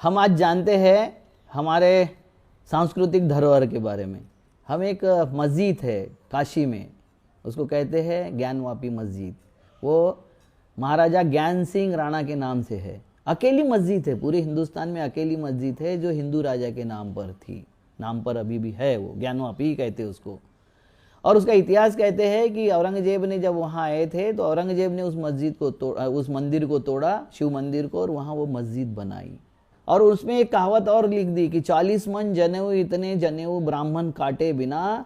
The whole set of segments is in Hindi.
हम आज जानते हैं हमारे सांस्कृतिक धरोहर के बारे में। हम एक मस्जिद है काशी में, उसको कहते हैं ज्ञानवापी मस्जिद। वो महाराजा ज्ञान सिंह राणा के नाम से है। अकेली मस्जिद है, पूरे हिंदुस्तान में अकेली मस्जिद है जो हिंदू राजा के नाम पर थी, नाम पर अभी भी है, वो ज्ञानवापी कहते हैं उसको। और उसका इतिहास कहते हैं कि औरंगजेब ने जब वहाँ आए थे तो औरंगजेब ने उस मस्जिद को उस मंदिर को तोड़ा, शिव मंदिर को, और वहाँ वो मस्जिद बनाई। और उसमें एक कहावत और लिख दी कि 40 मन जनेऊ, इतने जनेऊ ब्राह्मण काटे बिना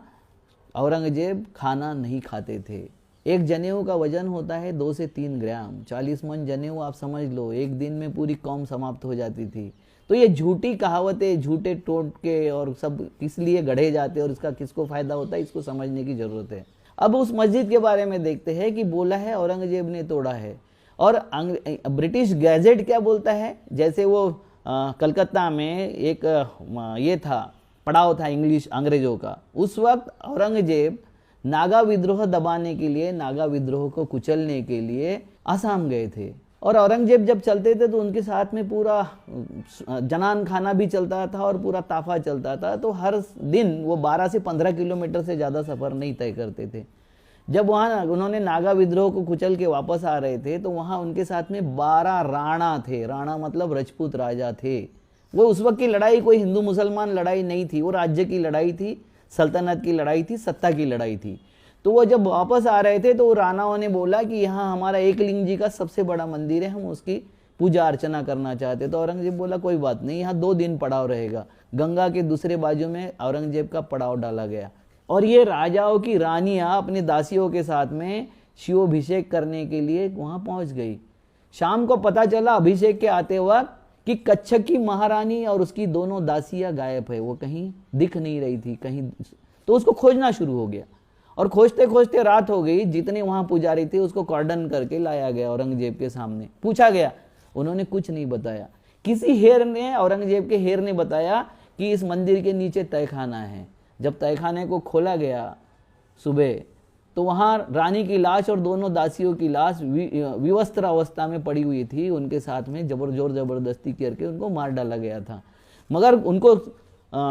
औरंगजेब खाना नहीं खाते थे। एक जनेऊ का वजन होता है 2 से 3 ग्राम। 40 मन जनेऊ आप समझ लो, एक दिन में पूरी कौम समाप्त हो जाती थी। तो ये झूठी कहावतें, झूठे टोटके और सब किस लिए गढ़े जाते हैं और इसका किसको फायदा होता है, इसको समझने की जरूरत है। अब उस मस्जिद के बारे में देखते हैं कि बोला है औरंगजेब ने तोड़ा है। और ब्रिटिश गैजेट क्या बोलता है, जैसे वो कलकत्ता में एक ये था, पड़ाव था इंग्लिश अंग्रेजों का। उस वक्त औरंगजेब नागा विद्रोह दबाने के लिए, नागा विद्रोह को कुचलने के लिए आसाम गए थे। और औरंगजेब जब चलते थे तो उनके साथ में पूरा जनान खाना भी चलता था और पूरा ताफा चलता था। तो हर दिन वो 12 से 15 किलोमीटर से ज़्यादा सफ़र नहीं तय करते थे। जब वहाँ उन्होंने नागा विद्रोह को कुचल के वापस आ रहे थे तो वहाँ उनके साथ में 12 राणा थे। राणा मतलब राजपूत राजा थे। वो उस वक्त की लड़ाई कोई हिंदू मुसलमान लड़ाई नहीं थी, वो राज्य की लड़ाई थी, सल्तनत की लड़ाई थी, सत्ता की लड़ाई थी। तो वो जब वापस आ रहे थे तो राणाओं ने बोला कि यहाँ हमारा एकलिंग जी का सबसे बड़ा मंदिर है, हम उसकी पूजा अर्चना करना चाहते। तो औरंगजेब बोला कोई बात नहीं, यहाँ 2 दिन पड़ाव रहेगा। गंगा के दूसरे बाजू में औरंगजेब का पड़ाव डाला गया। और ये राजाओं की रानियाँ अपने दासियों के साथ में शिवाभिषेक करने के लिए वहाँ पहुँच गई। शाम को पता चला अभिषेक के आते वक्त कि कच्छक की महारानी और उसकी दोनों दासियाँ गायब है, वो कहीं दिख नहीं रही थी कहीं। तो उसको खोजना शुरू हो गया और खोजते खोजते रात हो गई। जितने वहाँ पुजारी थे उसको कॉर्डन करके लाया गया औरंगजेब के सामने, पूछा गया, उन्होंने कुछ नहीं बताया। किसी हेर ने, औरंगजेब के हेर ने बताया कि इस मंदिर के नीचे तहखाना है। जब तहखाने को खोला गया सुबह तो वहाँ रानी की लाश और दोनों दासियों की लाश विवस्त्र अवस्था में पड़ी हुई थी। उनके साथ में जोर जबरदस्ती करके उनको मार डाला गया था। मगर उनको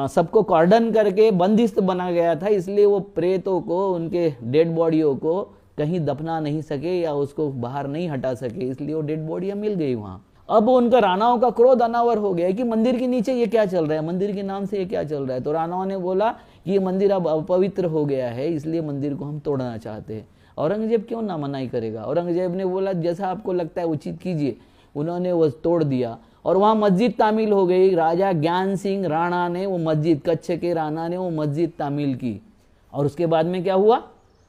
सबको कॉर्डन करके बंदिस्त बना गया था, इसलिए वो प्रेतों को, उनके डेड बॉडियों को कहीं दफना नहीं सके या उसको बाहर नहीं हटा सके, इसलिए वो डेड बॉडियाँ मिल गई वहाँ। अब उनका राणाओं का क्रोध अनावर हो गया कि मंदिर के नीचे ये क्या चल रहा है, मंदिर के नाम से ये क्या चल रहा है। तो राणाओं ने बोला कि ये मंदिर अब अपवित्र हो गया है, इसलिए मंदिर को हम तोड़ना चाहते हैं। औरंगजेब क्यों ना मनाही करेगा। औरंगजेब ने बोला जैसा आपको लगता है उचित कीजिए। उन्होंने वो तोड़ दिया और वहाँ मस्जिद तामील हो गई। राजा ज्ञान सिंह राणा ने वो मस्जिद, कच्छ के राणा ने वो मस्जिद तामील की। और उसके बाद में क्या हुआ,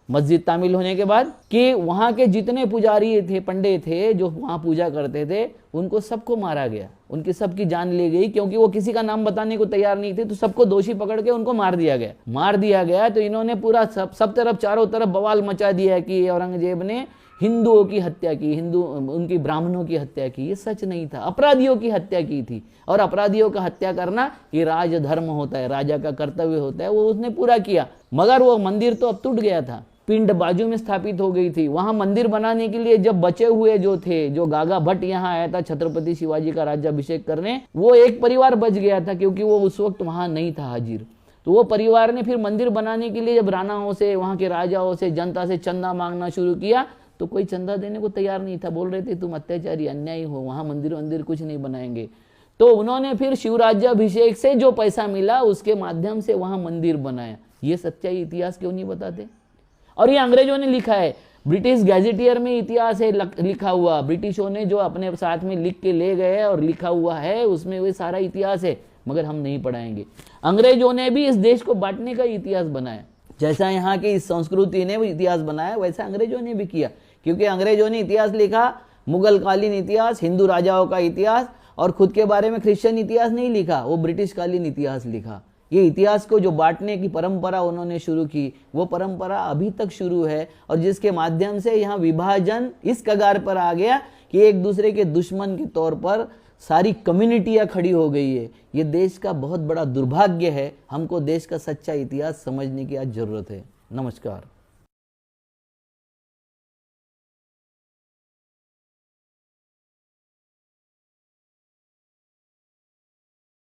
मस्जिद तामील होने के बाद कि वहाँ के जितने पुजारी थे, पंडित थे जो वहाँ पूजा करते थे, उनको सबको मारा गया, उनकी सबकी जान ली गई, क्योंकि वो किसी का नाम बताने को तैयार नहीं थे। तो सबको दोषी पकड़ के उनको मार दिया गया। तो इन्होंने पूरा सब तरफ, चारों तरफ बवाल मचा दिया कि औरंगजेब ने हिंदुओं की हत्या की, उनकी ब्राह्मणों की हत्या की। ये सच नहीं था, अपराधियों की हत्या की थी। और अपराधियों का हत्या करना ये राजधर्म होता है, राजा का कर्तव्य होता है, वो उसने पूरा किया। मगर वो मंदिर तो अब टूट गया था, पिंड बाजू में स्थापित हो गई थी। वहां मंदिर बनाने के लिए जब बचे हुए जो थे, जो गागा भट्ट यहाँ आया था छत्रपति शिवाजी का राज्याभिषेक करने, वो एक परिवार बच गया था क्योंकि वो उस वक्त वहां नहीं था हाजिर। तो वो परिवार ने फिर मंदिर बनाने के लिए जब राणाओं से, वहां के राजाओं से, जनता से चंदा मांगना शुरू किया तो कोई चंदा देने को तैयार नहीं था। बोल रहे थे तुम अत्याचारी, अन्यायी हो, वहां मंदिर कुछ नहीं बनाएंगे। तो उन्होंने फिर शिवराज्याभिषेक से जो पैसा मिला उसके माध्यम से वहां मंदिर बनाया। ये सच्चाई इतिहास क्यों नहीं बताते। और ये अंग्रेजों ने लिखा है, ब्रिटिश गैजेटियर में इतिहास है लिखा हुआ। ब्रिटिशों ने जो अपने साथ में लिख के ले गए और लिखा हुआ है उसमें वो सारा इतिहास है, मगर हम नहीं पढ़ाएंगे। अंग्रेजों ने भी इस देश को बांटने का इतिहास बनाया। जैसा यहाँ की इस संस्कृति ने वो इतिहास बनाया वैसा अंग्रेजों ने भी किया, क्योंकि अंग्रेजों ने इतिहास लिखा, मुगल कालीन इतिहास, हिंदू राजाओं का इतिहास, और खुद के बारे में क्रिश्चियन इतिहास नहीं लिखा, वो ब्रिटिश कालीन इतिहास लिखा। ये इतिहास को जो बांटने की परंपरा उन्होंने शुरू की, वो परंपरा अभी तक शुरू है, और जिसके माध्यम से यहाँ विभाजन इस कगार पर आ गया कि एक दूसरे के दुश्मन के तौर पर सारी कम्युनिटियाँ खड़ी हो गई है। ये देश का बहुत बड़ा दुर्भाग्य है। हमको देश का सच्चा इतिहास समझने की आज जरूरत है। नमस्कार।